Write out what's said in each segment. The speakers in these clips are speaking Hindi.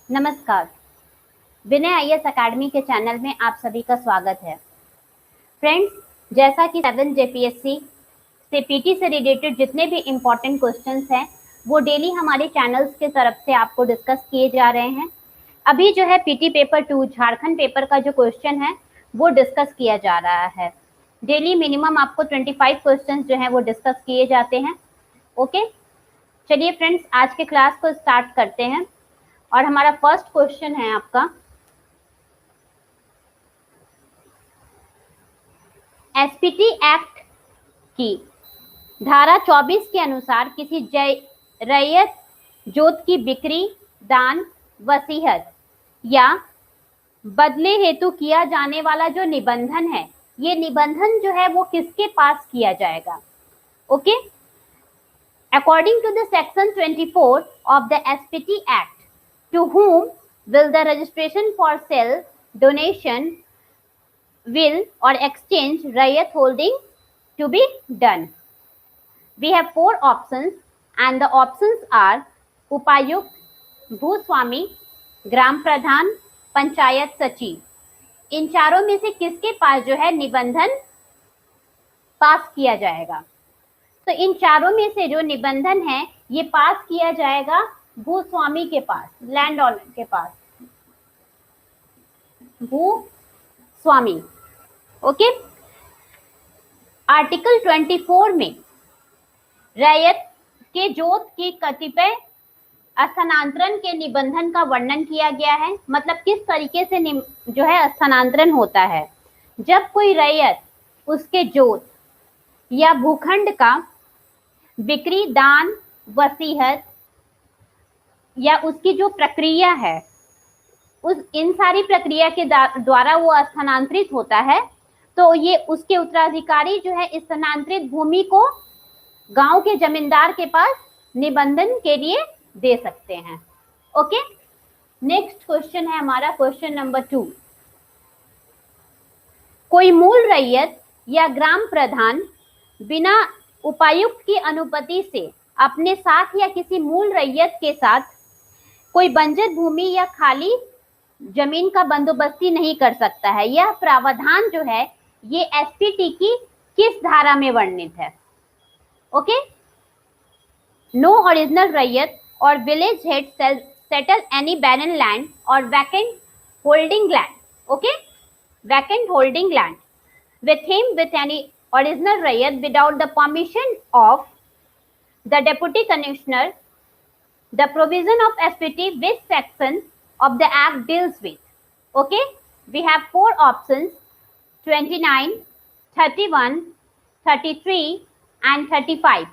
नमस्कार। विनय आईएएस अकेडमी के चैनल में आप सभी का स्वागत है। फ्रेंड्स, जैसा कि 7 जेपीएससी से पीटी से रिलेटेड जितने भी इम्पोर्टेंट क्वेश्चंस हैं वो डेली हमारे चैनल्स के तरफ से आपको डिस्कस किए जा रहे हैं। अभी जो है पीटी पेपर 2 झारखंड पेपर का जो क्वेश्चन है वो डिस्कस किया जा रहा है। डेली मिनिमम आपको 25 क्वेश्चंस जो है वो डिस्कस किए जाते हैं। ओके, चलिए फ्रेंड्स, आज के क्लास को स्टार्ट करते हैं। और हमारा फर्स्ट क्वेश्चन है आपका, एसपीटी एक्ट की धारा 24 के अनुसार किसी रैयत जोत की बिक्री, दान, वसीयत या बदले हेतु किया जाने वाला जो निबंधन है, ये निबंधन जो है वो किसके पास किया जाएगा? Okay, according to the section 24 of the SPT act, to whom will the registration for sale, donation, will or exchange rayat holding to be done? We have 4 options and the options are Upayukt, भूस्वामी, ग्राम प्रधान, पंचायत सचिव। इन चारों में से किसके पास जो है निबंधन पास किया जाएगा? तो इन चारों में से जो निबंधन है ये पास किया जाएगा भूस्वामी के पास, लैंड ओनर के पास, भूस्वामी। ओके, आर्टिकल 24 में रैयत के जोत की कतिपय स्थानांतरण के निबंधन का वर्णन किया गया है। मतलब किस तरीके से जो है स्थानांतरण होता है। जब कोई रैयत उसके जोत या भूखंड का बिक्री, दान, वसीयत या उसकी जो प्रक्रिया है इन सारी प्रक्रिया के द्वारा वो स्थानांतरित होता है, तो ये उसके उत्तराधिकारी जो है स्थानांतरित भूमि को गांव के जमींदार के पास निबंधन के लिए दे सकते हैं। ओके, नेक्स्ट क्वेश्चन है हमारा क्वेश्चन नंबर 2। कोई मूल रैयत या ग्राम प्रधान बिना उपायुक्त की अनुमति से अपने साथ या किसी मूल रैयत के साथ कोई बंजर भूमि या खाली जमीन का बंदोबस्ती नहीं कर सकता है। यह प्रावधान जो है ये एसपीटी की किस धारा में वर्णित है? ओके, नो ओरिजिनल रैयत और village head settle any barren land और vacant holding land. Okay, vacant holding land with him with any original rayat without the permission of the deputy commissioner. The provision of SPT which section of the act deals with? Okay, we have 4 options: 29, 31, 33 and 35।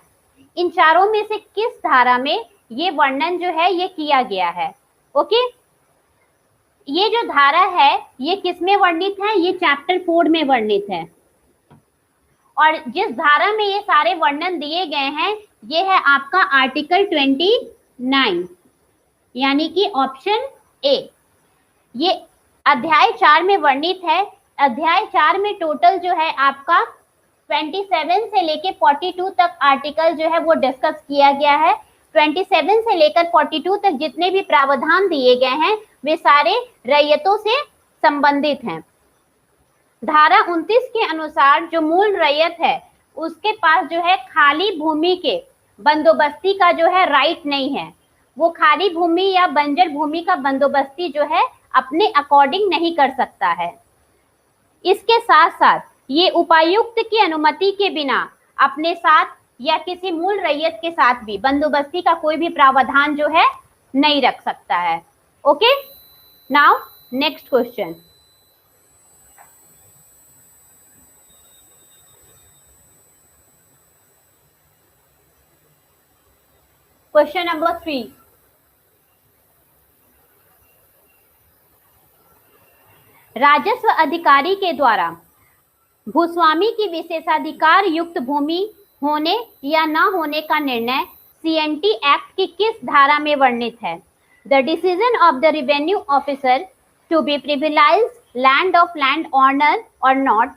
इन चारों में से किस धारा में ये वर्णन जो है ये किया गया है? ओके, ये जो धारा है ये किस में वर्णित है? ये चैप्टर 4 में वर्णित है। और जिस धारा में ये सारे वर्णन दिए गए हैं ये है आपका आर्टिकल 29, यानी कि ऑप्शन ए। ये अध्याय 4 में वर्णित है। अध्याय 4 में टोटल जो है आपका 27 से लेके 42 तक आर्टिकल जो है वो डिस्कस किया गया है। 27 से लेकर 42 तक जितने भी प्रावधान दिए गए हैं वे सारे रैयतों से संबंधित हैं। धारा 29 के अनुसार जो मूल रैयत है उसके पास जो है खाली भूमि के बंदोबस्ती का जो है राइट नहीं है। वो खाली भूमि या बंजर भूमि का बंदोबस्ती जो है अपने अकॉर्डिंग नहीं कर सकता है। इसके साथ साथ ये उपायुक्त की अनुमति के बिना अपने साथ या किसी मूल रैयत के साथ भी बंदोबस्ती का कोई भी प्रावधान जो है नहीं रख सकता है। Okay, now next question. Question number 3। राजस्व अधिकारी के द्वारा भूस्वामी की विशेषाधिकार युक्त भूमि होने या न होने का निर्णय सीएनटी एक्ट की किस धारा में वर्णित है? The decision of the revenue officer to be privilege land of land owner और not,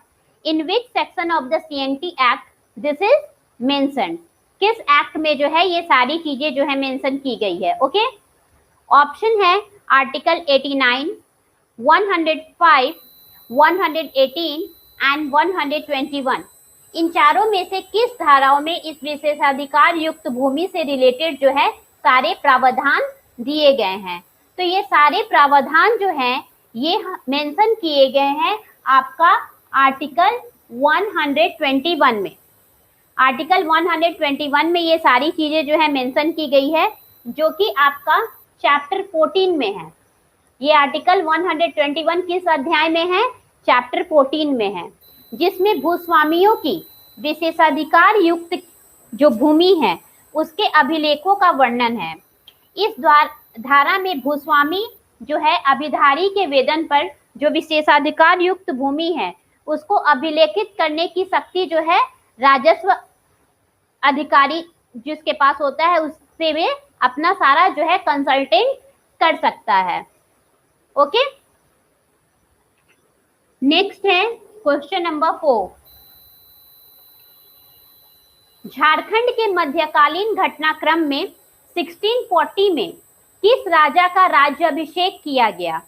in which section of the CNT act this is mentioned? किस एक्ट में जो है ये सारी चीजें जो है मेंशन की गई है? ओके, ऑप्शन है आर्टिकल 89, 105, 118 एंड 121। इन चारों में से किस धाराओं में इस विशेषाधिकार युक्त भूमि से रिलेटेड जो है सारे प्रावधान दिए गए हैं? तो ये सारे प्रावधान जो हैं ये मेंशन किए गए हैं आपका आर्टिकल 121 में। आर्टिकल 121 में ये सारी चीजें जो है मेंशन की गई है, जो कि आपका चैप्टर 14 में है। ये आर्टिकल 121 किस अध्याय में है? चैप्टर 14 में है, जिसमें भूस्वामियों की विशेषाधिकार युक्त जो भूमि है उसके अभिलेखों का वर्णन है। इस धारा में भूस्वामी जो है अभिधारी के वेदन पर जो विशेषाधिकार युक्त भूमि है उसको अभिलेखित करने की शक्ति जो है राजस्व अधिकारी जिसके पास होता है उससे वे अपना सारा जो है कंसल्टेंट कर सकता है। ओके, नेक्स्ट है क्वेश्चन नंबर 4। झारखंड के मध्यकालीन घटनाक्रम में 1640 में किस राजा का राज्याभिषेक किया गया?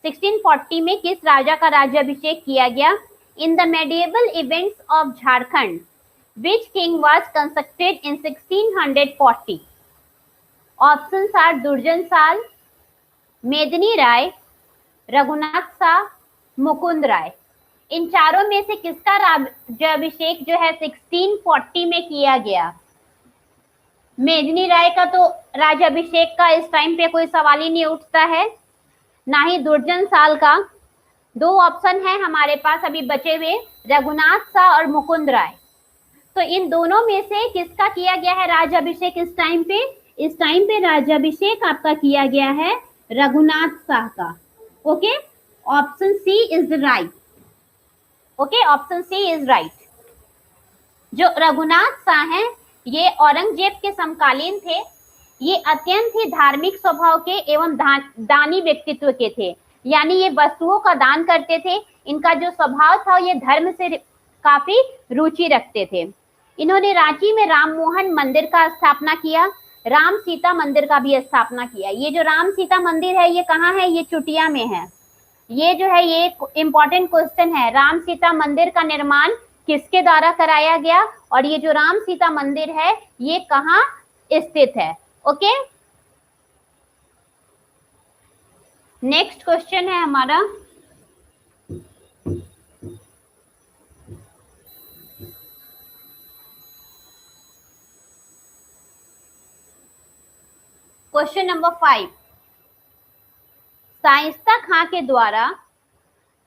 1640 में किस राजा का राज्याभिषेक किया गया? In the medieval events of Jharkhand which king was constructed in 1640? Options are दुर्जन साल, मेदिनी राय, रघुनाथ शाह, मुकुंद राय। इन चारों में से किसका राज्याभिषेक जो है 1640 में किया गया? मेदिनी राय का तो राज्याभिषेक का इस टाइम पे कोई सवाल ही नहीं उठता है, ना ही दुर्जन साल का। दो ऑप्शन है हमारे पास अभी बचे हुए, रघुनाथ शाह और मुकुंद राय। तो इन दोनों में से किसका किया गया है राज्याभिषेक इस टाइम पे? इस टाइम पे राज्याभिषेक आपका किया गया है रघुनाथ शाह का। Okay, option C is right. Okay, option C is right. जो रघुनाथ शाह हैं ये औरंगजेब के समकालीन थे। ये अत्यंत ही धार्मिक स्वभाव के एवं दानी व्यक्तित्व के थे, यानी ये वस्तुओं का दान करते थे। इनका जो स्वभाव था ये धर्म से काफी रुचि रखते थे। इन्होंने रांची में राम मोहन मंदिर का स्थापना किया, राम सीता मंदिर का भी स्थापना किया। ये जो राम सीता मंदिर है ये कहाँ है? ये चुटिया में है। ये जो है ये इम्पोर्टेंट क्वेश्चन है, राम सीता मंदिर का निर्माण किसके द्वारा कराया गया और ये जो राम सीता मंदिर है ये कहाँ स्थित है? ओके, नेक्स्ट क्वेश्चन है हमारा क्वेश्चन नंबर 5। शाइस्ता खां के द्वारा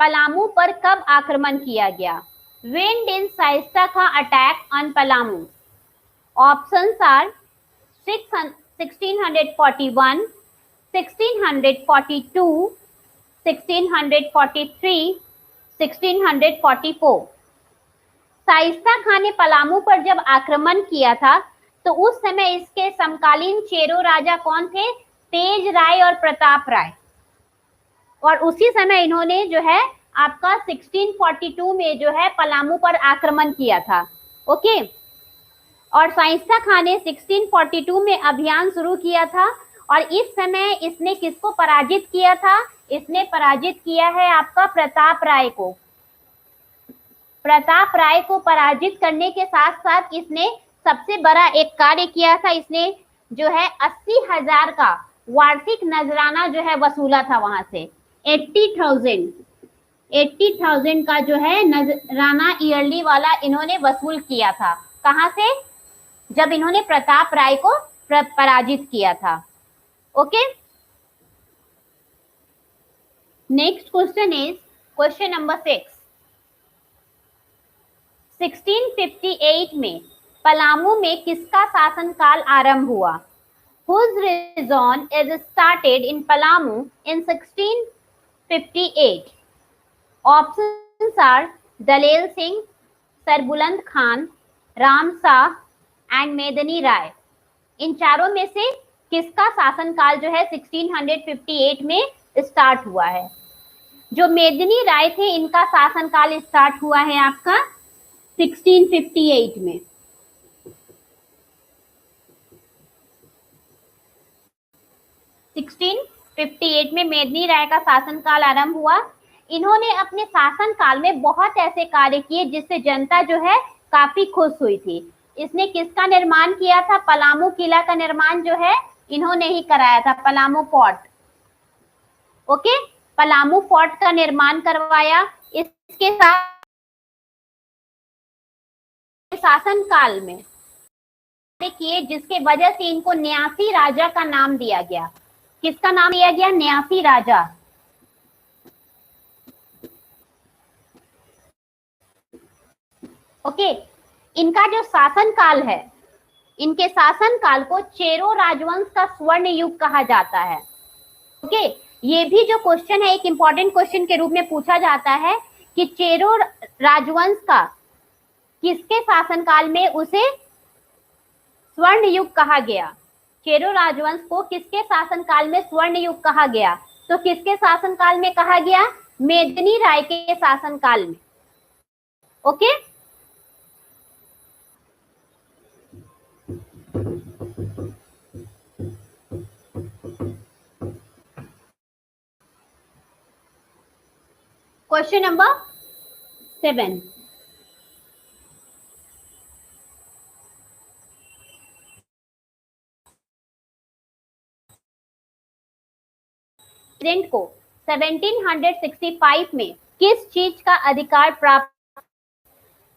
पलामू पर कब आक्रमण किया गया? When did Shaista Khan attack on Palamu? Options are 1641, 1642, 1643, 1644। Shaista खां ने पलामू पर जब आक्रमण किया था तो उस समय इसके समकालीन चेरो राजा कौन थे? तेज राय और प्रताप राय। और उसी समय इन्होंने जो है आपका 1642 में जो है पलामू पर आक्रमण किया था। ओके, और शाइस्ता खां ने 1642 में अभियान शुरू किया था और इस समय इसने किसको पराजित किया था? इसने पराजित किया है आपका प्रताप राय को। प्रताप राय को पराजित करने के साथ साथ इसने सबसे बड़ा एक कार्य किया था, इसने जो है 80,000 का वार्षिक नजराना जो है वसूला था वहां से। 80,000 का जो है नजराना ईयरली वाला इन्होंने वसूल किया था। कहां से? जब इन्होंने प्रताप राय को पराजित किया था। Okay, next question is question number 6। 1658 में पलामू में किसका शासनकाल आरंभ हुआ? Whose reign is started in Palamu in 1658? Options are Dalel Singh, Sarbuland Khan, Ram Shah and मेदिनी राय। इन चारों में से किसका शासनकाल जो है 1658 में स्टार्ट हुआ है? जो मेदिनी राय थे इनका शासनकाल स्टार्ट हुआ है आपका 1658 में। 58 में मेदिनी राय का शासनकाल आरंभ हुआ। इन्होंने अपने शासनकाल में बहुत ऐसे कार्य किए जिससे जनता जो है काफी खुश हुई थी। इसने किसका निर्माण किया था? पलामू किला का निर्माण जो है इन्होंने ही कराया था, Palamu fort. Okay, Palamu fort का निर्माण करवाया। इसके साथ शासनकाल में किए जिसके वजह से इनको न्यासी राजा का नाम दिया गया। किसका नाम दिया गया? न्यासी राजा। ओके, इनका जो शासनकाल है, इनके शासनकाल को चेरो राजवंश का स्वर्ण युग कहा जाता है। ओके, ये भी जो क्वेश्चन है एक इंपॉर्टेंट क्वेश्चन के रूप में पूछा जाता है कि चेरो राजवंश का किसके शासनकाल में उसे स्वर्ण युग कहा गया? चेरो राजवंश को किसके शासनकाल में स्वर्ण युग कहा गया? तो किसके शासनकाल में कहा गया? मेदिनी राय के शासनकाल में। Okay, question number 7। प्रेसिडेंट को 1765 में किस चीज का अधिकार प्राप्त?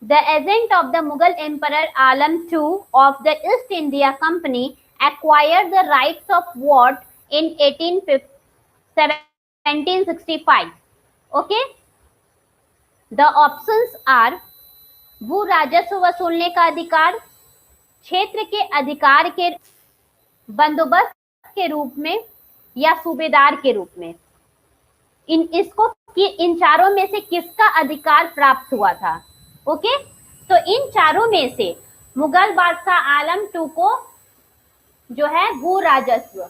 The agent of the Mughal Emperor Alam II of the East India Company acquired the rights of what in 1765? Okay, the options are भू राजस्व वसूलने का अधिकार, क्षेत्र के अधिकार के बंदोबस्त के रूप में, या सूबेदार के रूप में। इन चारों में से किसका अधिकार प्राप्त हुआ था? ओके, तो इन चारों में से मुगल बादशाह आलम II को जो है भू राजस्व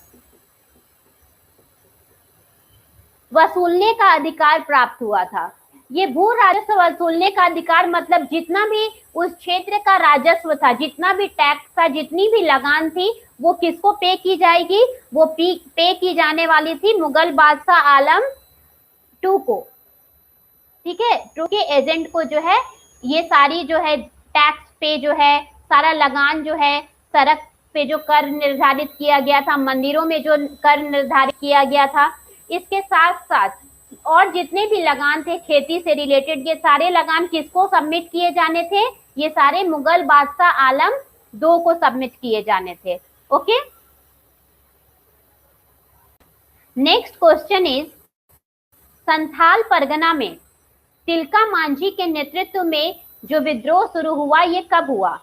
वसूलने का अधिकार प्राप्त हुआ था। ये भू राजस्व वसूलने का अधिकार मतलब जितना भी उस क्षेत्र का राजस्व था, जितना भी टैक्स था, जितनी भी लगान थी, वो किसको पे की जाएगी? वो पे की जाने वाली थी मुगल बादशाह आलम II को। ठीक है, टू के एजेंट को जो है ये सारी जो है टैक्स पे जो है सारा लगान जो है, सड़क पे जो कर निर्धारित किया गया था, मंदिरों में जो कर निर्धारित किया गया था, इसके साथ साथ और जितने भी लगान थे खेती से रिलेटेड, ये सारे लगान किसको सबमिट किए जाने थे? ये सारे मुगल बादशाह आलम II को सबमिट किए जाने थे। Okay, next question is Santhal Pargana में तिलका मांझी के नेतृत्व में जो विद्रोह शुरू हुआ ये कब हुआ?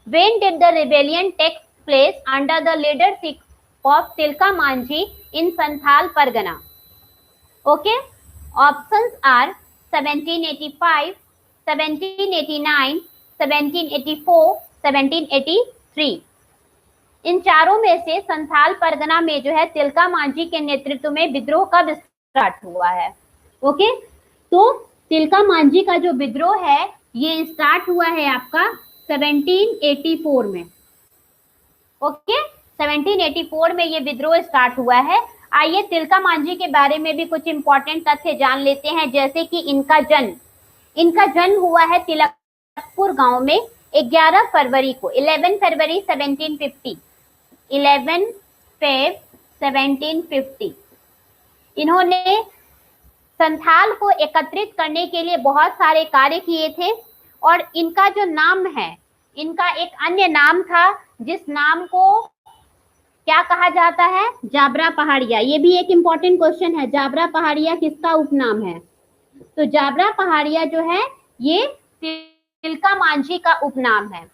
When did the rebellion take place under the leadership of Tilka Manjhi in Santhal Pargana? Okay, options are 1785, 1789, 1784, 1783। इन चारों में से संथाल परगना में जो है तिलका मांझी के नेतृत्व में विद्रोह कब स्टार्ट हुआ है? ओके, तो तिलका मांझी का जो विद्रोह है ये स्टार्ट हुआ है आपका 1784 में। ओके, 1784 में ये विद्रोह स्टार्ट हुआ है। आइए तिलका मांझी के बारे में भी कुछ इंपॉर्टेंट तथ्य जान लेते हैं, जैसे कि इनका जन्म हुआ है तिलकपुर गांव में 11 फरवरी को, 11 फरवरी 1750, 11 फेब 1750। इन्होंने संथाल को एकत्रित करने के लिए बहुत सारे कार्य किए थे और इनका जो नाम है, इनका एक अन्य नाम था जिस नाम को क्या कहा जाता है? जाबरा पहाड़िया। ये भी एक इंपॉर्टेंट क्वेश्चन है, जाबरा पहाड़िया किसका उपनाम है? तो जाबरा पहाड़िया जो है ये तिलका मांझी का उपनाम है।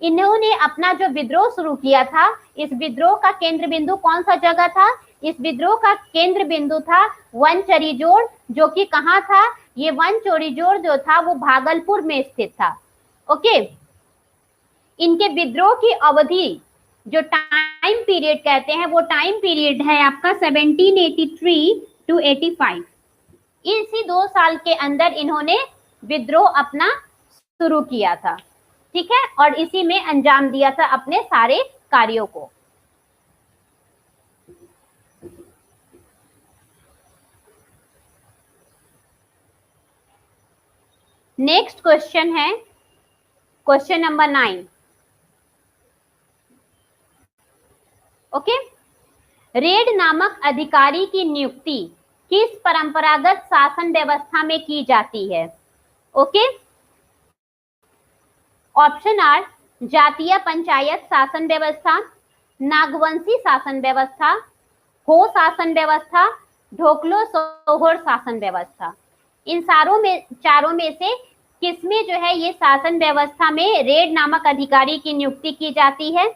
इन्होंने अपना जो विद्रोह शुरू किया था, इस विद्रोह का केंद्र बिंदु कौन सा जगह था? इस विद्रोह का केंद्र बिंदु था वनचरीजोड़, जो कि कहाँ था? ये वनचरीजोड़ जो था वो भागलपुर में स्थित था। ओके, इनके विद्रोह की अवधि जो टाइम पीरियड कहते हैं वो टाइम पीरियड है आपका 1783 to 85। इसी 2 साल के अंदर इन्होंने विद्रोह अपना शुरू किया था। ठीक है, और इसी में अंजाम दिया था अपने सारे कार्यों को। नेक्स्ट क्वेश्चन है क्वेश्चन नंबर 9। ओके, रेड नामक अधिकारी की नियुक्ति किस परंपरागत शासन व्यवस्था में की जाती है? ओके, ऑप्शन आर जातीय पंचायत शासन व्यवस्था, नागवंशी शासन व्यवस्था, हो शासन व्यवस्था, ढोकलो सोहोर शासन व्यवस्था। इन चारों में से किसमें जो है ये शासन व्यवस्था में रेड नामक अधिकारी की नियुक्ति की जाती है?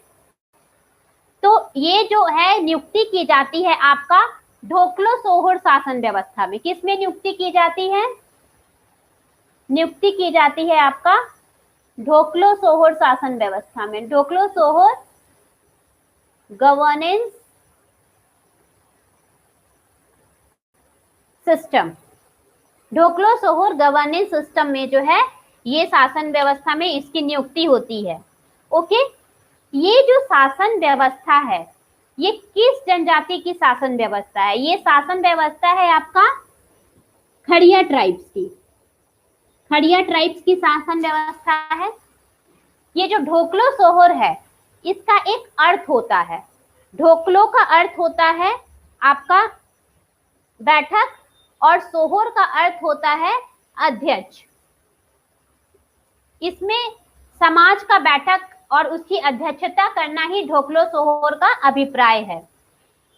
तो ये जो है नियुक्ति की जाती है आपका ढोकलो सोहोर शासन व्यवस्था में। किसमें नियुक्ति की जाती है? नियुक्ति की जाती है आपका ढोकलो सोहोर शासन व्यवस्था में। ढोकलो सोहोर गवर्नेंस सिस्टम, ढोकलो सोहोर गवर्नेंस सिस्टम में जो है ये शासन व्यवस्था में इसकी नियुक्ति होती है। ओके, ये जो शासन व्यवस्था है ये किस जनजाति की शासन व्यवस्था है? ये शासन व्यवस्था है आपका खड़िया ट्राइब्स की, खड़िया ट्राइब्स की शासन व्यवस्था है। ये जो ढोकलो सोहोर है इसका एक अर्थ होता है, ढोकलो का अर्थ होता है आपका बैठक और सोहोर का अर्थ होता है अध्यक्ष। इसमें समाज का बैठक और उसकी अध्यक्षता करना ही ढोकलो सोहोर का अभिप्राय है।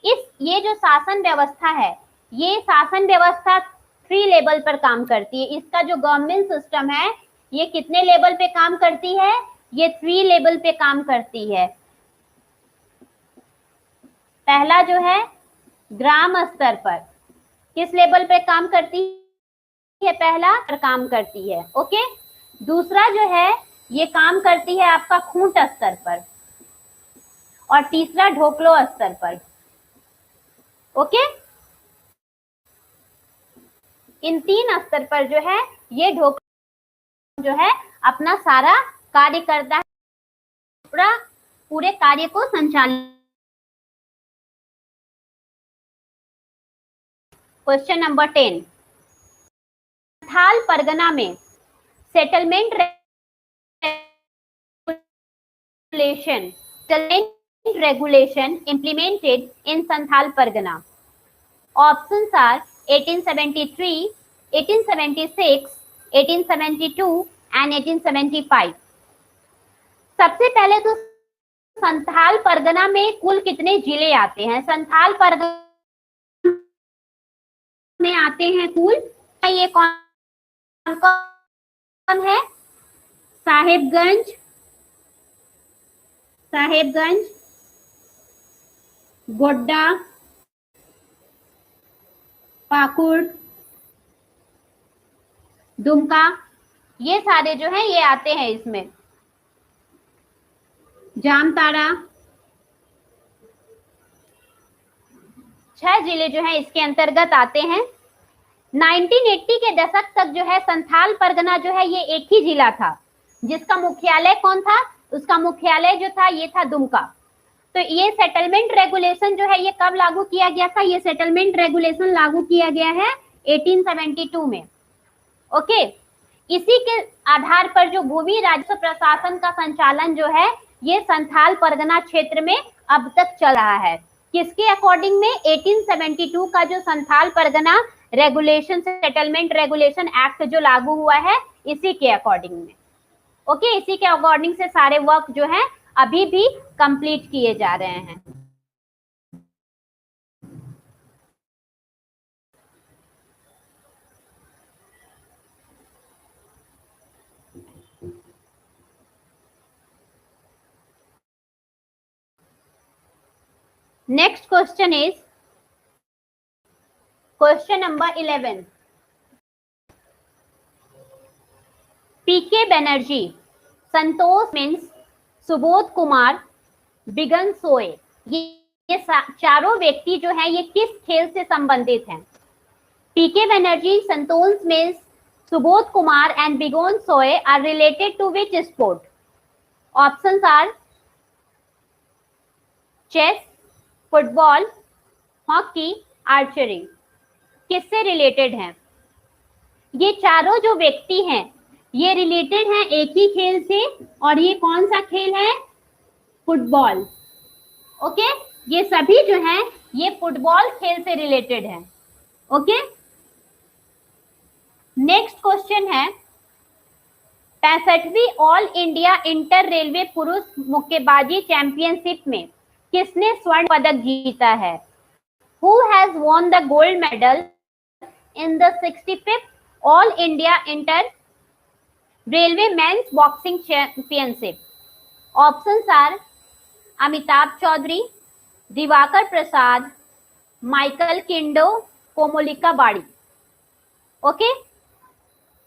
ये जो शासन व्यवस्था है ये शासन व्यवस्था 3 लेवल पर काम करती है। इसका जो गवर्नमेंट सिस्टम है ये कितने लेवल पे काम करती है? ये 3 लेवल पे काम करती है। पहला जो है ग्राम स्तर पर, किस लेवल पे काम करती है? पहला पर काम करती है। ओके, दूसरा जो है ये काम करती है आपका खूंट स्तर पर और तीसरा ढोकलो स्तर पर। ओके, इन 3 स्तर पर जो है ये ढोकलो जो है अपना सारा कार्य करता है, पूरे कार्य को संचालित। क्वेश्चन नंबर 10, संथाल परगना में settlement regulation implemented in Santhal Pargana. Options are 1873, 1876, 1872 and 1875। सबसे पहले तो संथाल परगना में कुल कितने जिले आते हैं? संथाल परगना में आते हैं कुल, ये कौन कौन है? साहेबगंज, साहेबगंज, गोड्डा, पाकुड़, दुमका, ये सारे जो हैं ये आते हैं इसमें। जामताड़ा, 6 जिले जो हैं इसके अंतर्गत आते हैं। 1980 के दशक तक जो है संथाल परगना जो है ये एक ही जिला था, जिसका मुख्यालय कौन था? उसका मुख्यालय जो था ये था दुमका। तो ये सेटलमेंट रेगुलेशन जो है ये कब लागू किया गया था? ये सेटलमेंट रेगुलेशन लागू किया गया है 1872 में। ओके, इसी के आधार पर जो भूमि राजस्व प्रशासन का संचालन जो है ये संथाल परगना क्षेत्र में अब तक चल रहा है। किसके अकॉर्डिंग में? 1872 का जो Santhal Pargana regulation, settlement regulation act जो लागू हुआ है इसी के अकॉर्डिंग में। ओके, इसी के अकॉर्डिंग से सारे वर्क जो है अभी भी कंप्लीट किए जा रहे हैं। Next question is question number 11। PK Banerjee, Santosh means Subodh Kumar, बिगन सोए, ये चारों व्यक्ति जो है ये किस खेल से संबंधित हैं? PK Banerjee, Santosh means Subodh Kumar and बिगोन सोए are related to which sport? Options are chess, football, hockey, archery. किससे रिलेटेड हैं? ये चारों जो व्यक्ति हैं ये रिलेटेड है एक ही खेल से, और ये कौन सा खेल है? फुटबॉल। ओके, ये सभी जो है ये फुटबॉल खेल से रिलेटेड है। ओके, नेक्स्ट क्वेश्चन है 65वीं ऑल इंडिया इंटर रेलवे पुरुष मुक्केबाजी चैंपियनशिप में किसने स्वर्ण पदक जीता है? Who has won the gold medal in the 65th All India Inter Railway Men's Boxing Championship? Options are Amitabh Chaudhary, Diwakar Prasad, Michael Kindo, Komolika Bari. Okay,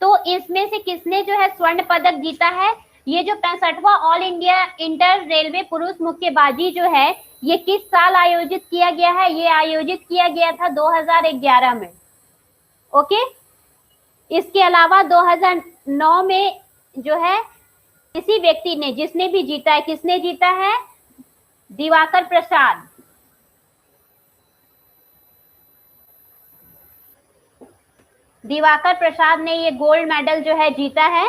तो इसमें से किसने जो है स्वर्ण पदक जीता है? ये जो 65वां ऑल इंडिया इंटर रेलवे पुरुष मुक्केबाजी जो है ये किस साल आयोजित किया गया है? ये आयोजित किया गया था 2011 में। ओके, इसके अलावा 2009 में जो है किसी व्यक्ति ने जिसने भी जीता है, किसने जीता है? दिवाकर प्रसाद। दिवाकर प्रसाद ने ये गोल्ड मेडल जो है जीता है।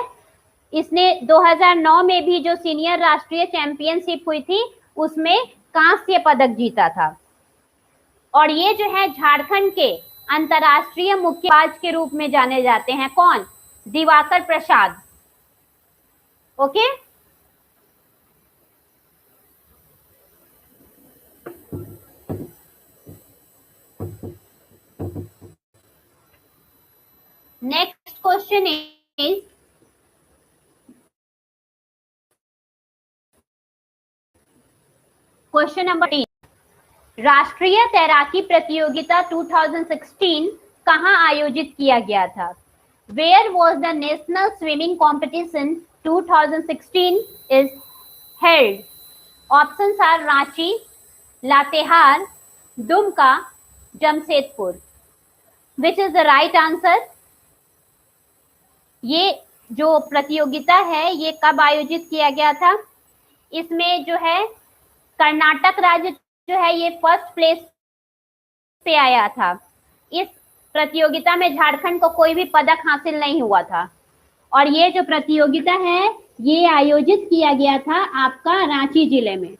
इसने 2009 में भी जो सीनियर राष्ट्रीय चैंपियनशिप हुई थी उसमें कांस्य पदक जीता था। और ये जो है झारखंड के अंतरराष्ट्रीय मुक्केबाज के रूप में जाने जाते हैं। कौन? Diwakar Prasad. Okay, next question is question number 3। राष्ट्रीय तैराकी प्रतियोगिता 2016 कहां आयोजित किया गया था? Where was the national swimming competition 2016 is held? Options are Ranchi, Latehar, Dumka, Jamshedpur. Which is the right answer? ये जो प्रतियोगिता है ये कब आयोजित किया गया था? इसमें जो है कर्नाटक राज्य जो है ये फर्स्ट प्लेस पे आया था। इस प्रतियोगिता में झारखंड को कोई भी पदक हासिल नहीं हुआ था। और ये जो प्रतियोगिता है ये आयोजित किया गया था आपका रांची जिले में,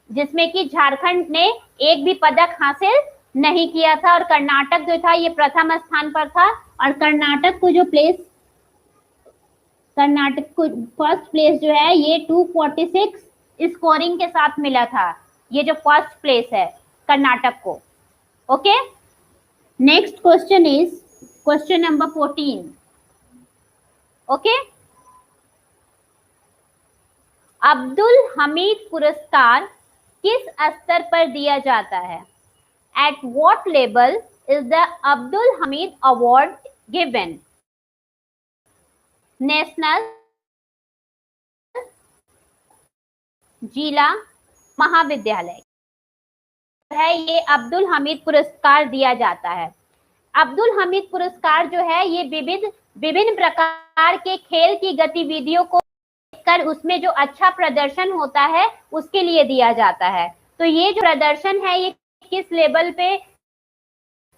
जिसमें कि झारखंड ने एक भी पदक हासिल नहीं किया था और कर्नाटक जो था ये प्रथम स्थान पर था। और कर्नाटक को फर्स्ट प्लेस जो है ये 246 स्कोरिंग के साथ मिला था। ये जो फर्स्ट प्लेस है कर्नाटक को। Okay, next question is question number 14। Okay, Abdul Hamid पुरस्कार किस स्तर पर दिया जाता है? At what level is the Abdul Hamid award given? National, जिला, महाविद्यालय है ये अब्दुल हमीद पुरस्कार दिया जाता है। अब्दुल हमीद पुरस्कार जो है ये विभिन्न प्रकार के खेल की गतिविधियों को कर उसमें जो अच्छा प्रदर्शन होता है उसके लिए दिया जाता है। तो ये जो प्रदर्शन है ये किस लेवल पे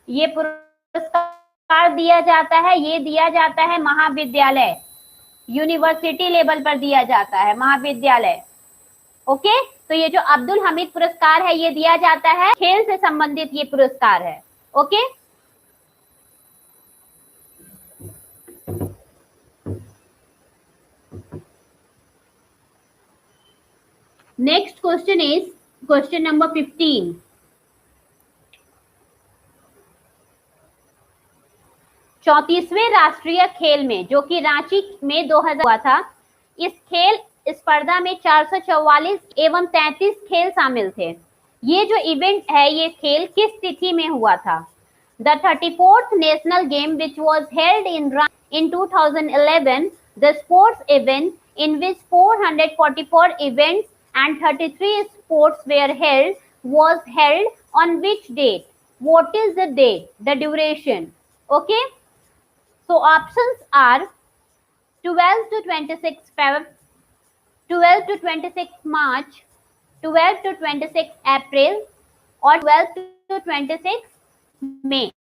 ये पुरस्कार दिया जाता है? ये दिया जाता है महाविद्यालय, यूनिवर्सिटी लेवल पर दिया जाता है, महाविद्यालय। ओके, तो ये जो अब्दुल हमीद पुरस्कार है ये दिया जाता है, खेल से संबंधित ये पुरस्कार है। Okay, next question is question number 15। चौंतीसवें राष्ट्रीय खेल में जो कि रांची में 2000 हुआ था, इस खेल स्पर्धा में 444 एवं 33 खेल शामिल थे। ये जो इवेंट है ये खेल किस तिथि में हुआ था? The 34th national game which was held in 2011, the sports event in which 444 events and 33 sports were held was held on which date? What is the date? The duration. Okay. So options are 12 to 26 Feb, 12 to 26 March, 12 to 26 April, or 12 to 26 May.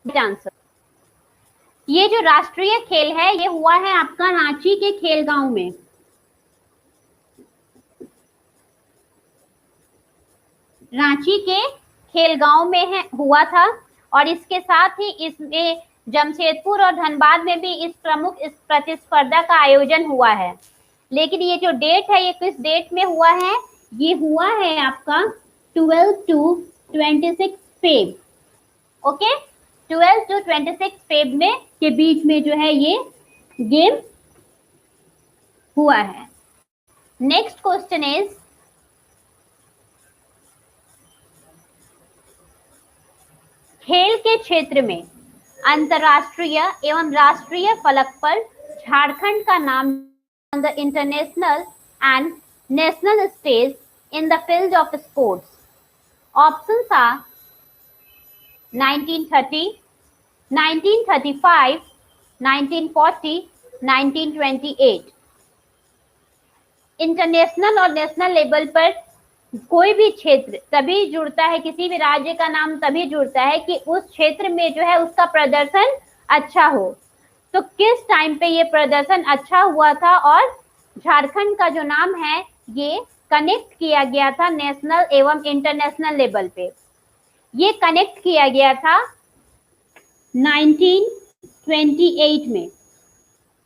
Answer. ये जो राष्ट्रीय खेल है ये हुआ है आपका रांची के खेल गांव में। रांची के खेलगांव में है हुआ था, और इसके साथ ही इसमें जमशेदपुर और धनबाद में भी इस प्रतिस्पर्धा का आयोजन हुआ है। लेकिन ये जो डेट है ये किस डेट में हुआ है? ये हुआ है आपका 12 to 26 Feb. Okay, 12 to 26 Feb में के बीच में जो है ये गेम हुआ है। नेक्स्ट क्वेश्चन इज, खेल के क्षेत्र में अंतरराष्ट्रीय एवं राष्ट्रीय फलक पर झारखंड का नाम on the international and national stage in the field of sports. Options are 1930, 1935, 1940, 1928. International और नेशनल लेवल पर कोई भी क्षेत्र तभी जुड़ता है, किसी भी राज्य का नाम तभी जुड़ता है कि उस क्षेत्र में जो है उसका प्रदर्शन अच्छा हो। तो किस टाइम पे ये प्रदर्शन अच्छा हुआ था और झारखंड का जो नाम है ये कनेक्ट किया गया था नेशनल एवं इंटरनेशनल लेवल पे। ये कनेक्ट किया गया था 1928 में।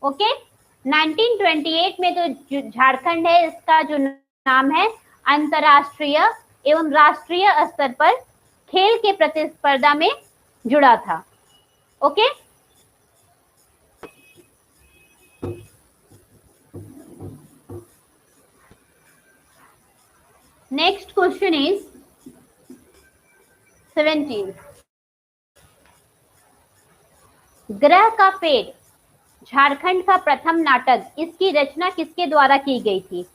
ओके, 1928 में जो झारखंड है इसका जो नाम है अंतरराष्ट्रीय एवं राष्ट्रीय स्तर पर खेल के प्रतिस्पर्धा में जुड़ा था। Okay, next question is 17। ग्रह का फेर झारखंड का प्रथम नाटक, इसकी रचना किसके द्वारा की गई थी?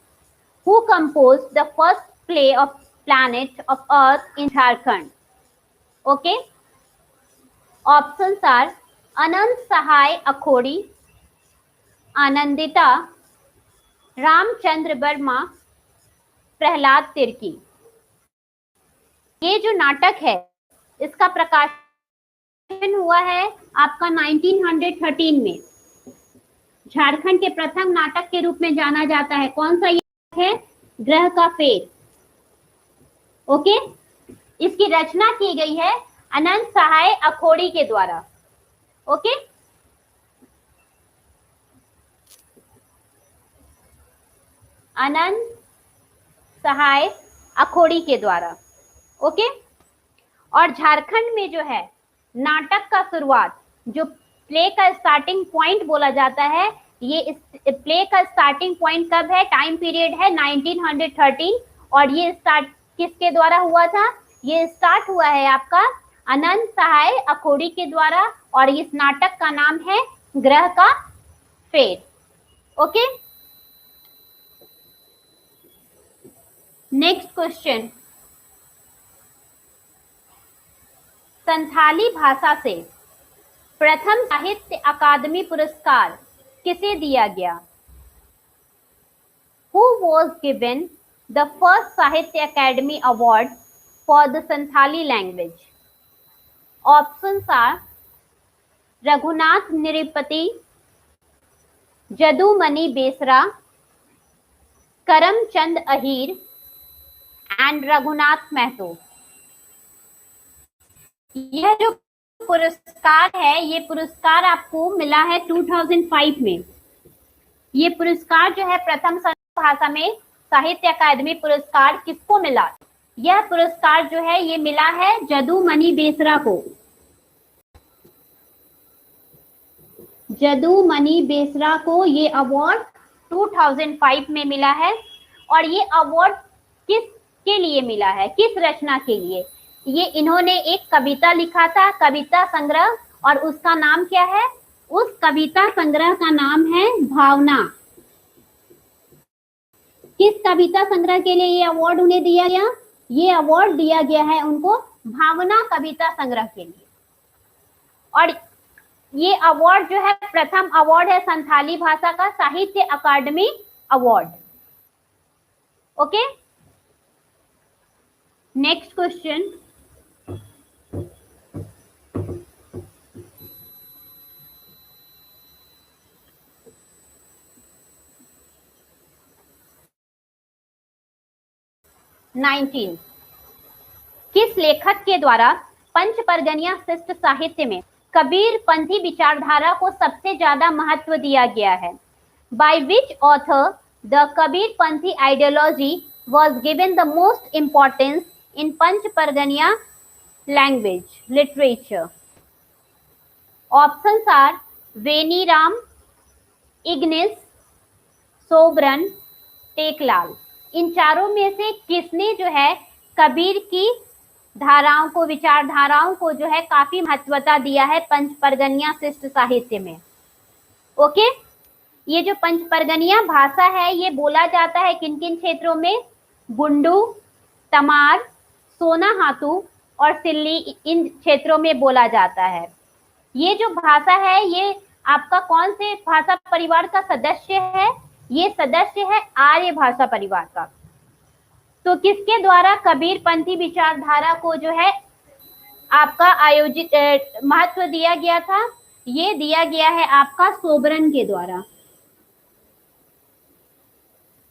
Who composed the first play of Planet of Earth in Jharkhand? Okay. Options are Anand Sahai Akhodi, Anandita, Ramchandra Verma, Prahlad Tirkey. ये जो नाटक है इसका प्रकाशन हुआ है आपका 1913 में। झारखंड के प्रथम नाटक के रूप में जाना जाता है। कौन सा ये है? ग्रह का फेर। ओके, इसकी रचना की गई है अनंत सहाय अखोड़ी के द्वारा। ओके, अनंत सहाय अखोड़ी के द्वारा। ओके, और झारखंड में जो है नाटक का शुरुआत, जो प्ले का स्टार्टिंग पॉइंट बोला जाता है, ये इस प्ले का स्टार्टिंग पॉइंट कब है? टाइम पीरियड है 1913। और ये स्टार्ट किसके द्वारा हुआ था? ये स्टार्ट हुआ है आपका अनंत सहाय अखोड़ी के द्वारा, और इस नाटक का नाम है ग्रह का फेर। ओके, नेक्स्ट क्वेश्चन, संथाली भाषा से प्रथम साहित्य अकादमी पुरस्कार किसे दिया गया? Who was given the first Sahitya Academy Award for the Santhali language? Options are Raghunath Niripati, Jadumani Besra, Karamchand Ahir and Raghunath Mahto। यह जो पुरस्कार है ये पुरस्कार आपको मिला है 2005 में। ये पुरस्कार जो है प्रथम भाषा में साहित्य अकादमी पुरस्कार किसको मिला? यह पुरस्कार जो है ये मिला है जदुमणि बेसरा को। जदुमणि बेसरा को ये अवार्ड 2005 में मिला है। और ये अवार्ड किसके लिए मिला है? किस रचना के लिए? ये इन्होंने एक कविता लिखा था, कविता संग्रह, और उसका नाम क्या है? उस कविता संग्रह का नाम है भावना। किस कविता संग्रह के लिए ये अवार्ड उन्हें दिया गया? ये अवार्ड दिया गया है उनको भावना कविता संग्रह के लिए। और ये अवार्ड जो है प्रथम अवार्ड है संथाली भाषा का साहित्य अकादमी अवार्ड। ओके, नेक्स्ट क्वेश्चन, 19 किस लेखक के द्वारा पंच परगनिया शिष्ट साहित्य में कबीर पंथी विचारधारा को सबसे ज्यादा महत्व दिया गया है? By which author the Kabir Panthi ideology was given the most importance in Panch Parganiya language literature? Options are Veni Ram, Ignis, Sobran, Teklal. इन चारों में से किसने जो है कबीर की धाराओं को, विचारधाराओं को जो है काफी महत्वता दिया है पंच परगनिया शिष्ट साहित्य में? ओके, ये जो पंच परगनिया भाषा है ये बोला जाता है किन किन क्षेत्रों में? बुंडू, तमार, सोनाहातू और सिल्ली, इन क्षेत्रों में बोला जाता है। ये जो भाषा है ये आपका कौन से भाषा परिवार का सदस्य है? ये सदस्य है आर्य भाषा परिवार का। तो किसके द्वारा कबीर पंथी विचारधारा को जो है आपका आयोजित महत्व दिया गया था? ये दिया गया है आपका सोबरन के द्वारा।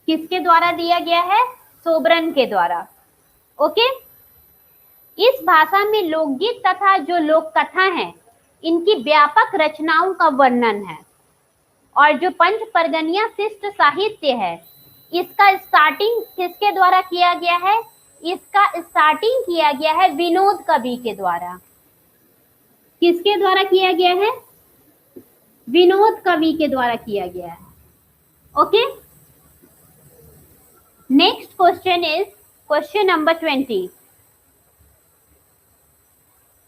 किसके द्वारा दिया गया है? सोबरन के द्वारा। ओके, इस भाषा में लोकगीत तथा जो लोक कथा है इनकी व्यापक रचनाओं का वर्णन है। और जो पंच परगनिया शिष्ट साहित्य है इसका स्टार्टिंग किसके द्वारा किया गया है? इसका स्टार्टिंग किया गया है विनोद कवि के द्वारा। किसके द्वारा किया गया है? विनोद कवि के द्वारा किया गया है। Okay, next question is question number 20।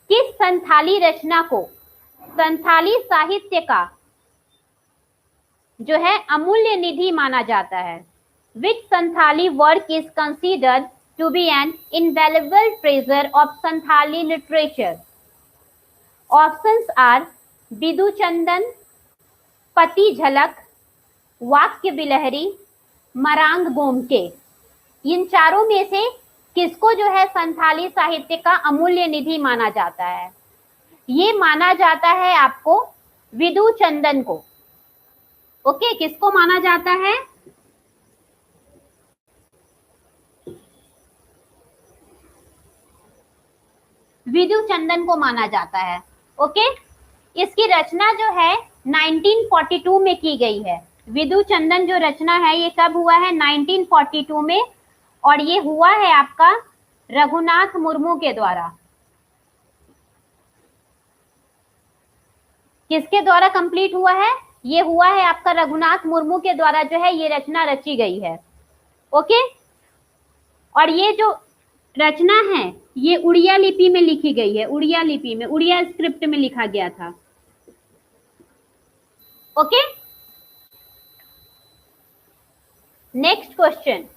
किस संथाली रचना को संथाली साहित्य का जो है अमूल्य निधि माना जाता है? Which Santhali work is considered to be an invaluable treasure of Santhali literature? Options are Bidu चंदन, पति झलक, वाक्य बिलहरी, मरांग बोमके। इन चारों में से किसको जो है संथाली साहित्य का अमूल्य निधि माना जाता है? ये माना जाता है आपको विदु चंदन को। ओके, किसको माना जाता है? विदु चंदन को माना जाता है। ओके, इसकी रचना जो है 1942 में की गई है। विदु चंदन जो रचना है ये कब हुआ है? 1942 में, और ये हुआ है आपका रघुनाथ मुर्मू के द्वारा। किसके द्वारा कंप्लीट हुआ है? ये हुआ है आपका रघुनाथ मुर्मू के द्वारा जो है ये रचना रची गई है। ओके, और ये जो रचना है ये उड़िया लिपि में लिखी गई है। उड़िया लिपि में, उड़िया स्क्रिप्ट में लिखा गया था। Okay, next question.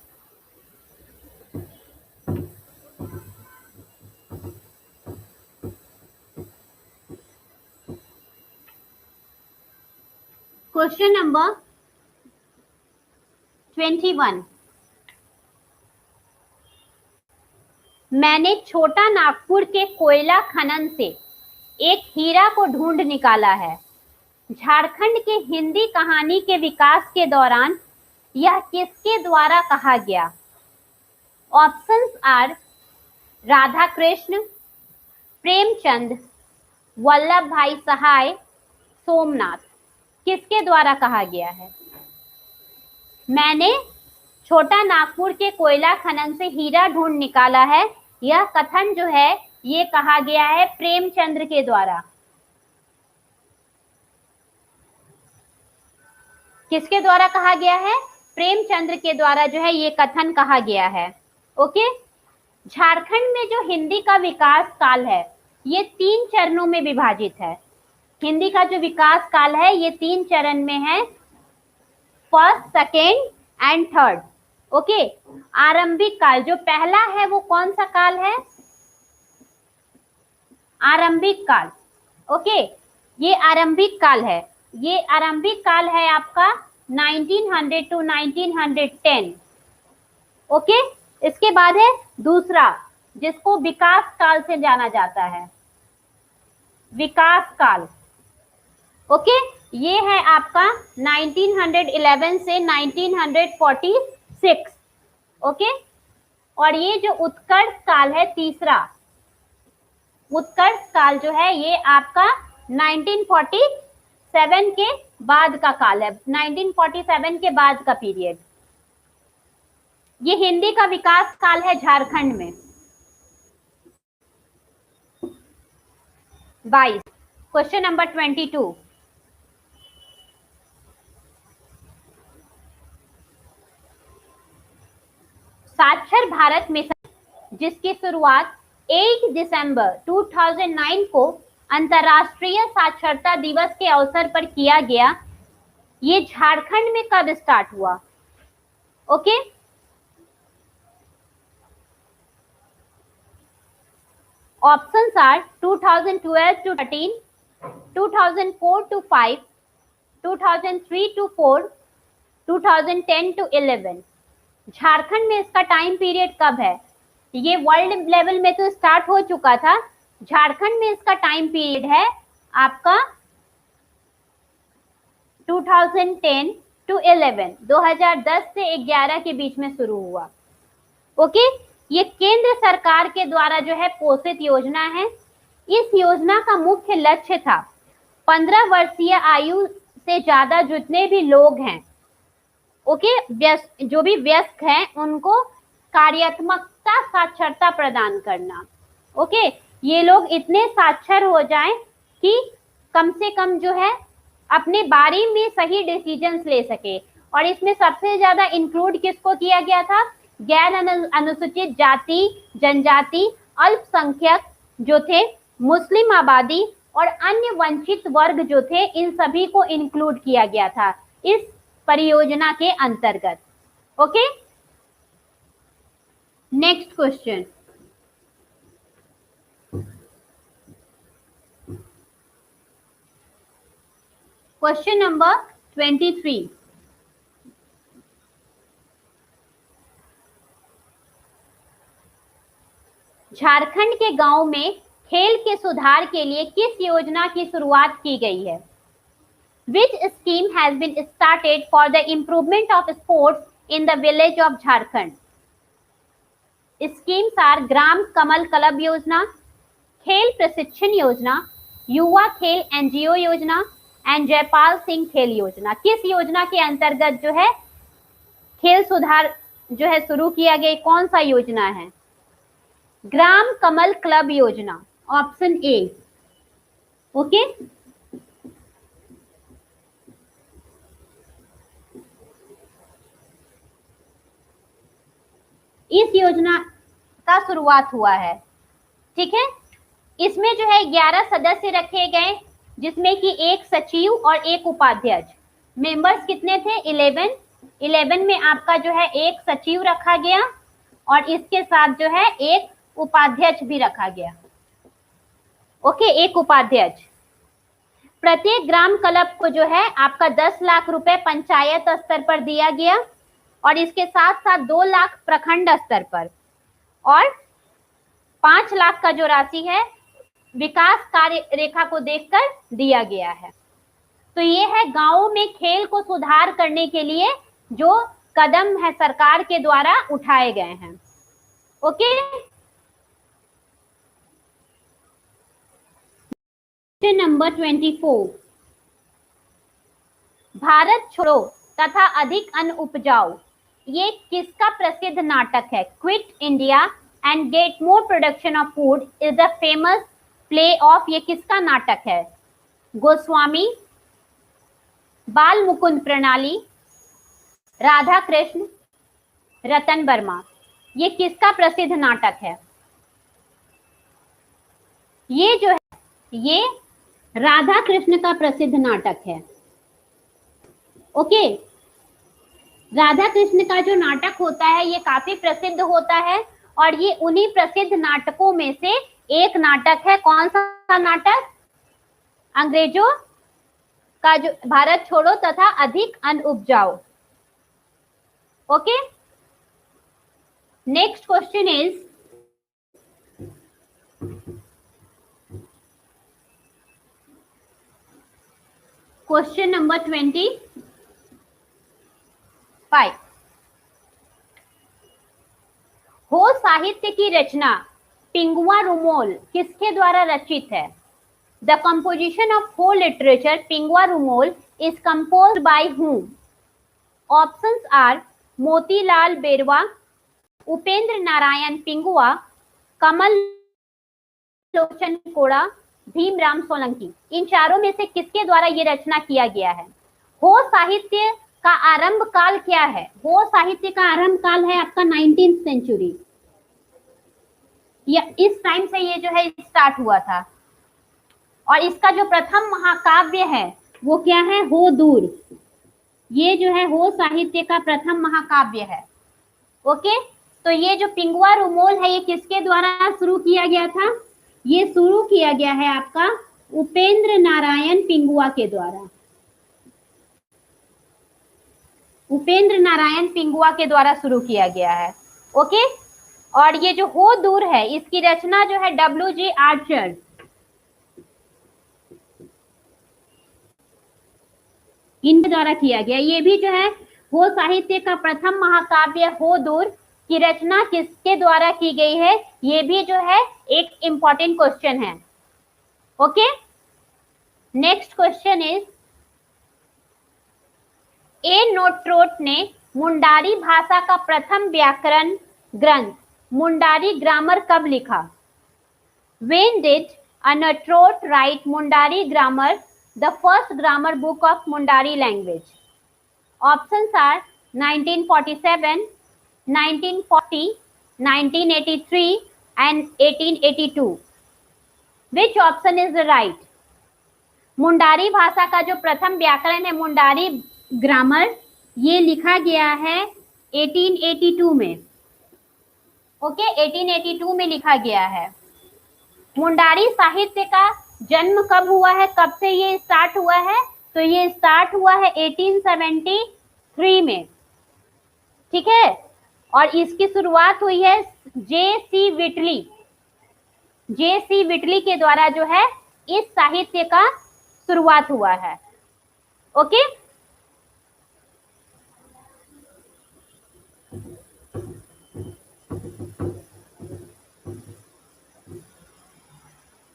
Question number 21। मैंने छोटा नागपुर के कोयला खनन से एक हीरा को ढूंढ निकाला है। झारखंड के हिंदी कहानी के विकास के दौरान यह किसके द्वारा कहा गया? ऑप्शंस आर राधा कृष्ण, प्रेमचंद, वल्लभ भाई सहाय, सोमनाथ। किसके द्वारा कहा गया है? मैंने छोटा नागपुर के कोयला खनन से हीरा ढूंढ निकाला है, यह कथन जो है ये कहा गया है प्रेमचंद्र के द्वारा। किसके द्वारा कहा गया है? प्रेमचंद्र के द्वारा जो है ये कथन कहा गया है। ओके, झारखंड में जो हिंदी का विकास काल है ये 3 चरणों में विभाजित है। हिंदी का जो विकास काल है ये 3 चरण में है, first, second and third. Okay, आरंभिक काल जो पहला है वो कौन सा काल है? आरंभिक काल। ओके, ये आरंभिक काल है। ये आरंभिक काल है आपका 1900 टू 1910। ओके, इसके बाद है दूसरा जिसको विकास काल से जाना जाता है, विकास काल। ओके, ये है आपका 1911 से 1946। ओके, और ये जो उत्कर्ष काल है तीसरा, उत्कर्ष काल जो है ये आपका 1947 के बाद का काल है, 1947 के बाद का पीरियड। ये हिंदी का विकास काल है झारखंड में। 22। Question number 22। साक्षर भारत मिशन जिसकी शुरुआत 8 दिसंबर 2009 को अंतर्राष्ट्रीय साक्षरता दिवस के अवसर पर किया गया, ये झारखंड में कब स्टार्ट हुआ? Okay, options are 2012 to 13, 2004 to 5, 2003 to 4, 2010 to 11। Jharkhand में इसका टाइम पीरियड कब है? ये वर्ल्ड लेवल में तो स्टार्ट हो चुका था, झारखंड में इसका टाइम पीरियड है आपका 2010 to 11, 2010 से 11 के बीच में शुरू हुआ। ओके, ये केंद्र सरकार के द्वारा जो है पोषित योजना है। इस योजना का मुख्य लक्ष्य था 15 वर्षीय आयु से ज्यादा जितने भी लोग हैं, ओके, जो भी वयस्क हैं, उनको कार्यात्मकता साक्षरता प्रदान करना। ओके, ये लोग इतने साक्षर हो जाएं कि कम से कम जो है अपने बारे में सही डिसीजंस ले सके। और इसमें सबसे ज्यादा इंक्लूड किसको किया गया था? गैर अनुसूचित जाति, जनजाति, अल्पसंख्यक जो थे, मुस्लिम आबादी और अन्य वंचित वर्ग जो थे, इन सभी को इंक्लूड किया गया था इस परियोजना के अंतर्गत। Okay, next question. Question number 23। Jharkhand के गांव में खेल के सुधार के लिए किस योजना की शुरुआत की गई है? Which scheme has been started for the improvement of sports in the village of Jharkhand? Schemes are gram Kamal club योजना, खेल प्रशिक्षण योजना, युवा खेल एनजीओ योजना एंड जयपाल सिंह खेल योजना। किस योजना के अंतर्गत जो है खेल सुधार जो है शुरू किया गया? कौन सा योजना है? ग्राम कमल क्लब योजना, ऑप्शन ए। ओके, इस योजना का शुरुआत हुआ है। ठीक है, इसमें जो है 11 सदस्य रखे गए, जिसमें कि एक सचिव और एक उपाध्यक्ष। मेंबर्स कितने थे? 11 में आपका जो है एक सचिव रखा गया और इसके साथ जो है एक उपाध्यक्ष भी रखा गया। ओके, एक उपाध्यक्ष। प्रत्येक ग्राम क्लब को जो है आपका 10 लाख रुपए पंचायत स्तर पर दिया गया और इसके साथ साथ 2 लाख प्रखंड स्तर पर और 5 लाख का जो राशि है विकास कार्य रेखा को देखकर दिया गया है। तो ये है गांवों में खेल को सुधार करने के लिए जो कदम है सरकार के द्वारा उठाए गए हैं। Okay, number 24। भारत छोड़ो तथा अधिक अन्न उपजाओ, ये किसका प्रसिद्ध नाटक है? Quit India and get more production of food is the famous play of, ये किसका नाटक है? गोस्वामी, बाल मुकुंद प्रणाली, राधा कृष्ण, रतन वर्मा। ये किसका प्रसिद्ध नाटक है? ये जो है ये राधा कृष्ण का प्रसिद्ध नाटक है। ओके, राधा कृष्ण का जो नाटक होता है ये काफी प्रसिद्ध होता है और ये उन्हीं प्रसिद्ध नाटकों में से एक नाटक है। कौन सा नाटक? अंग्रेजों का जो भारत छोड़ो तथा अधिक अन्न उपजाओ। Okay, next question is question number 25। हो साहित्य की रचना पिंगुआ रुमोल किसके द्वारा रचित है? The composition of Ho literature Pingua Rumol is composed by whom? Options are Motilal Berwa, Upendra Narayan Pingua, Kamal Lochan Koda, Bhimrao Solanki. इन चारों में से किसके द्वारा ये रचना किया गया है? हो साहित्य का आरंभ काल क्या है? हो साहित्य का आरंभ काल है आपका 19th सेंचुरी, या इस टाइम से ये जो है स्टार्ट हुआ था। और इसका जो प्रथम महाकाव्य है वो क्या है? हो दूर। ये जो है हो साहित्य का प्रथम महाकाव्य है। ओके, तो ये जो पिंगुआ रुमोल है ये किसके द्वारा शुरू किया गया था? ये शुरू किया गया है आपका उपेंद्र नारायण पिंगुआ के द्वारा। उपेंद्र नारायण पिंगुआ के द्वारा शुरू किया गया है। ओके, और ये जो हो दूर है इसकी रचना जो है W.J. आर्चर, इनके द्वारा किया गया। ये भी जो है हो साहित्य का प्रथम महाकाव्य हो दूर की रचना किसके द्वारा की गई है? ये भी जो है एक इंपॉर्टेंट क्वेश्चन है। Okay, next question is a नोट्रोट ने मुंडारी भाषा का प्रथम व्याकरण ग्रंथ मुंडारी ग्रामर कब लिखा? When did a Notrot write Mundari grammar, the first grammar book of Mundari language? Options are 1947, 1940, 1983 and 1882. Which option is the right? Mundari भाषा का जो प्रथम व्याकरण है मुंडारी ग्रामर, ये लिखा गया है 1882 में। ओके, 1882 में लिखा गया है। मुंडारी साहित्य का जन्म कब हुआ है? कब से ये स्टार्ट हुआ है? तो ये स्टार्ट हुआ है 1873 में। ठीक है, और इसकी शुरुआत हुई है J.C. विटली, J.C. विटली के द्वारा जो है इस साहित्य का शुरुआत हुआ है। Okay,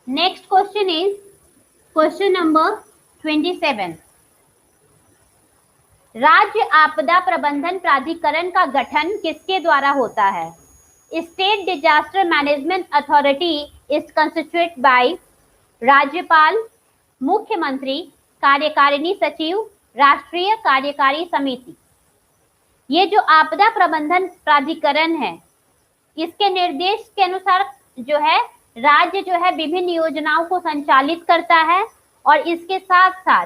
next question is question number 27। राज्य आपदा प्रबंधन प्राधिकरण का गठन किसके द्वारा होता है? State disaster management authority is constituted by राज्यपाल, मुख्यमंत्री, कार्यकारिणी सचिव, राष्ट्रीय कार्यकारी समिति। ये जो आपदा प्रबंधन प्राधिकरण है इसके निर्देश के अनुसार जो है राज्य जो है विभिन्न योजनाओं को संचालित करता है और इसके साथ साथ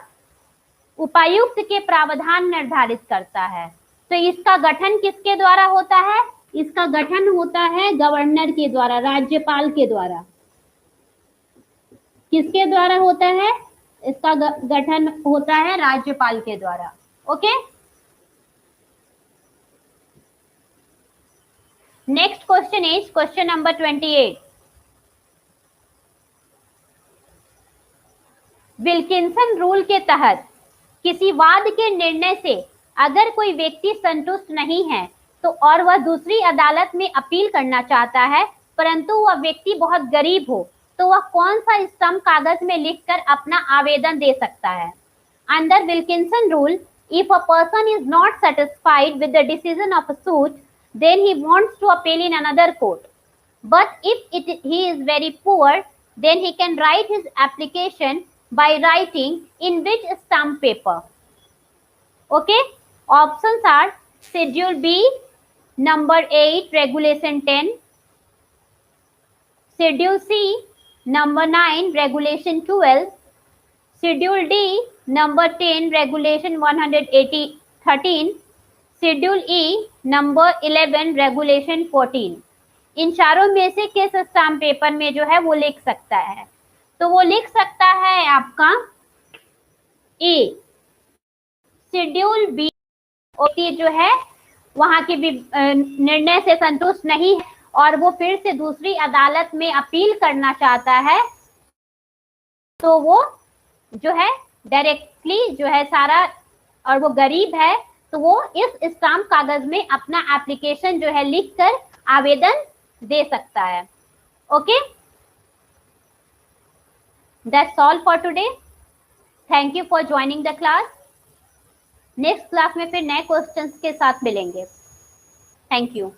उपायुक्त के प्रावधान निर्धारित करता है। तो इसका गठन किसके द्वारा होता है? इसका गठन होता है गवर्नर के द्वारा, राज्यपाल के द्वारा। किसके द्वारा होता है? इसका गठन होता है राज्यपाल के द्वारा। Okay, next question is question number 28। Wilkinson rule के तहत किसी वाद के निर्णय से अगर कोई व्यक्ति संतुष्ट नहीं है तो और वह दूसरी अदालत में अपील करना चाहता है परंतु वह व्यक्ति बहुत गरीब हो तो वह कौन सा स्तंभ कागज में लिखकर अपना आवेदन दे सकता है? Under Wilkinson rule, if a person is not satisfied with the decision of a suit, then he wants to appeal in another court. But if he is very poor, then he can write his application by writing in which stamp paper? Okay, options are Schedule B, number 8, Regulation 10, Schedule C, number 9, Regulation 12, Schedule D, number 10, Regulation 113, Schedule E, number 11, Regulation 14। इन चारों में से किस स्टाम्प पेपर में जो है वो लिख सकता है? तो वो लिख सकता है आपका ए, शेड्यूल बी। जो है वहां के निर्णय से संतुष्ट नहीं है और वो फिर से दूसरी अदालत में अपील करना चाहता है तो वो जो है डायरेक्टली जो है सारा, और वो गरीब है तो वो इस स्टाम्प कागज में अपना एप्लीकेशन जो है लिखकर आवेदन दे सकता है। Okay, that's all for today. Thank you for joining the class. Next class में फिर नए क्वेश्चंस के साथ मिलेंगे। Thank you.